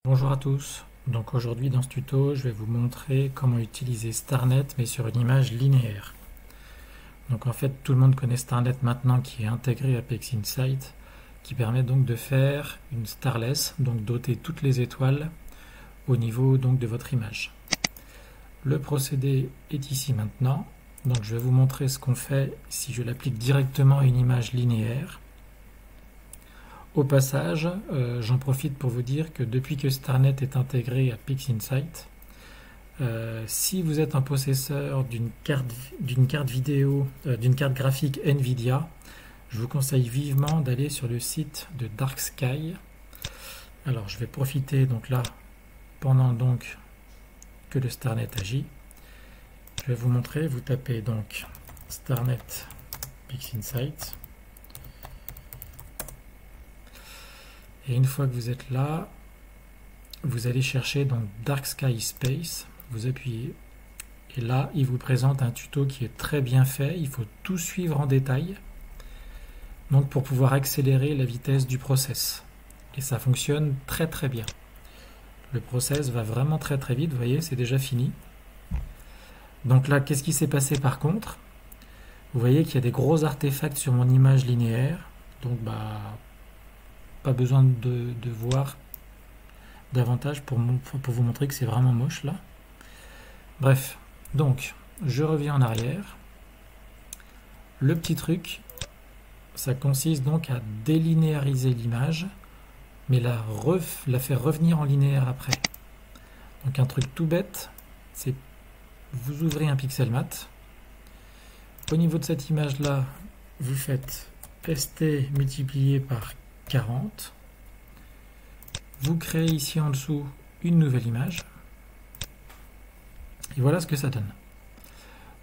Bonjour à tous, donc aujourd'hui dans ce tuto je vais vous montrer comment utiliser StarNet mais sur une image linéaire. Donc en fait tout le monde connaît StarNet maintenant qui est intégré à PixInsight qui permet donc de faire une starless, donc doter toutes les étoiles au niveau donc de votre image. Le procédé est ici maintenant, donc je vais vous montrer ce qu'on fait si je l'applique directement à une image linéaire. Au passage, j'en profite pour vous dire que depuis que StarNet est intégré à PixInsight, si vous êtes un possesseur d'une carte vidéo, d'une carte graphique Nvidia, je vous conseille vivement d'aller sur le site de Dark Sky. Alors je vais profiter donc là, pendant donc que le StarNet agit, je vais vous montrer, vous tapez donc StarNet PixInsight. Et une fois que vous êtes là, vous allez chercher dans Dark Sky Space, vous appuyez, et là il vous présente un tuto qui est très bien fait, il faut tout suivre en détail, donc pour pouvoir accélérer la vitesse du process. Et ça fonctionne très très bien. Le process va vraiment très très vite, vous voyez, c'est déjà fini. Donc là, qu'est-ce qui s'est passé par contre? Vous voyez qu'il y a des gros artefacts sur mon image linéaire, donc pas besoin de voir davantage pour vous montrer que c'est vraiment moche là. Bref, donc je reviens en arrière. Le petit truc, ça consiste donc à délinéariser l'image, mais la faire revenir en linéaire après. Donc un truc tout bête, c'est vous ouvrez un Pixelmatte. Au niveau de cette image là, vous faites ST multiplié par 40. Vous créez ici en dessous une nouvelle image. Et voilà ce que ça donne.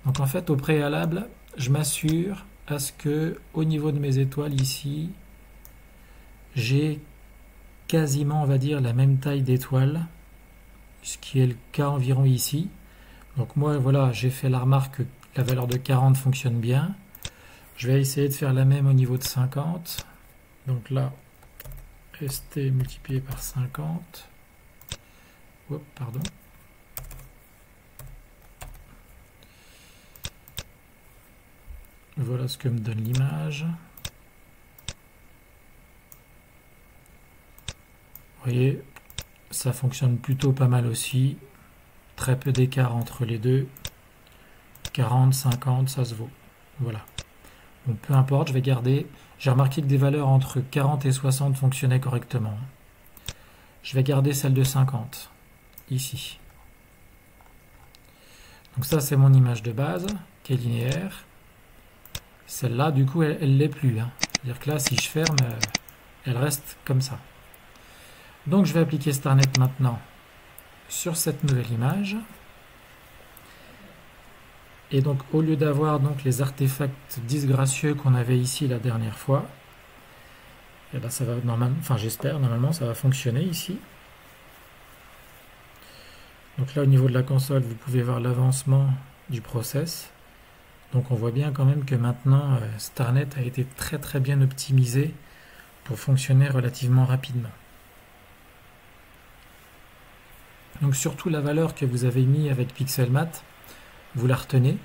Donc en fait, au préalable, je m'assure à ce que au niveau de mes étoiles ici, j'ai quasiment, on va dire, la même taille d'étoiles, ce qui est le cas environ ici. Donc moi, voilà, j'ai fait la remarque que la valeur de 40 fonctionne bien. Je vais essayer de faire la même au niveau de 50. Donc là, ST multiplié par 50. Hop, pardon. Voilà ce que me donne l'image. Vous voyez, ça fonctionne plutôt pas mal aussi. Très peu d'écart entre les deux. 40, 50, ça se vaut. Voilà. Bon, peu importe, je vais garder. J'ai remarqué que des valeurs entre 40 et 60 fonctionnaient correctement. Je vais garder celle de 50, ici. Donc ça, c'est mon image de base, qui est linéaire. Celle-là, du coup, elle l'est plus. C'est-à-dire que là, si je ferme, elle reste comme ça. Donc je vais appliquer StarNet maintenant sur cette nouvelle image. Et donc au lieu d'avoir donc les artefacts disgracieux qu'on avait ici la dernière fois, et ben ça va normalement, enfin j'espère, normalement ça va fonctionner ici. Donc là au niveau de la console, vous pouvez voir l'avancement du process. Donc on voit bien quand même que maintenant StarNet a été très très bien optimisé pour fonctionner relativement rapidement. Donc surtout la valeur que vous avez mis avec Pixelmatte, vous la retenez,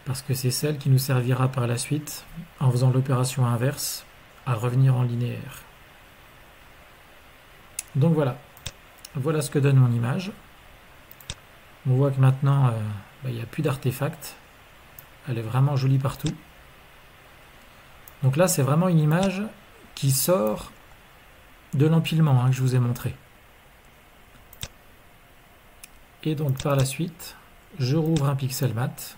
parce que c'est celle qui nous servira par la suite, en faisant l'opération inverse, à revenir en linéaire. Donc voilà, voilà ce que donne mon image. On voit que maintenant, il n'y a plus d'artefacts, elle est vraiment jolie partout. Donc là, c'est vraiment une image qui sort de l'empilement que je vous ai montré. Et donc par la suite, je rouvre un Pixelmatte.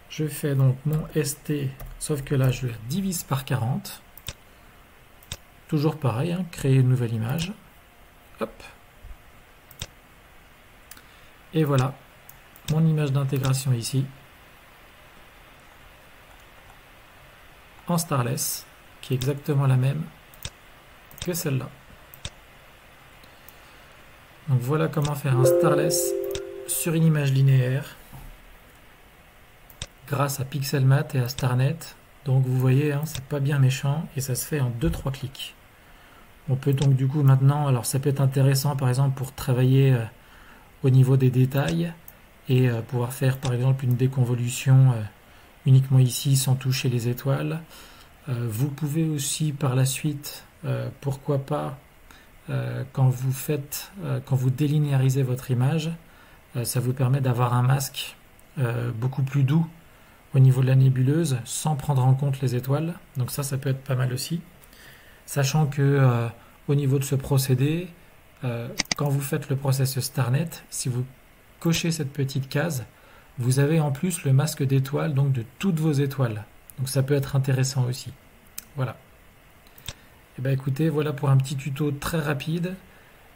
Je fais donc mon ST, sauf que là je le divise par 40. Toujours pareil, créer une nouvelle image. Hop. Et voilà, mon image d'intégration ici. En starless, qui est exactement la même que celle-là. Donc voilà comment faire un starless sur une image linéaire grâce à Pixelmatte et à StarNet. Donc vous voyez, c'est pas bien méchant et ça se fait en 2-3 clics. On peut donc du coup maintenant, alors ça peut être intéressant par exemple pour travailler au niveau des détails et pouvoir faire par exemple une déconvolution uniquement ici sans toucher les étoiles. Vous pouvez aussi par la suite, pourquoi pas, quand vous délinéarisez votre image, ça vous permet d'avoir un masque beaucoup plus doux au niveau de la nébuleuse sans prendre en compte les étoiles. Donc ça peut être pas mal aussi. Sachant que au niveau de ce procédé, quand vous faites le process StarNet, si vous cochez cette petite case, vous avez en plus le masque d'étoiles, donc de toutes vos étoiles. Donc ça peut être intéressant aussi. Voilà. Et bien écoutez, voilà pour un petit tuto très rapide,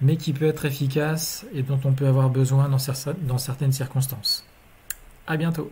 mais qui peut être efficace et dont on peut avoir besoin dans certaines circonstances. À bientôt!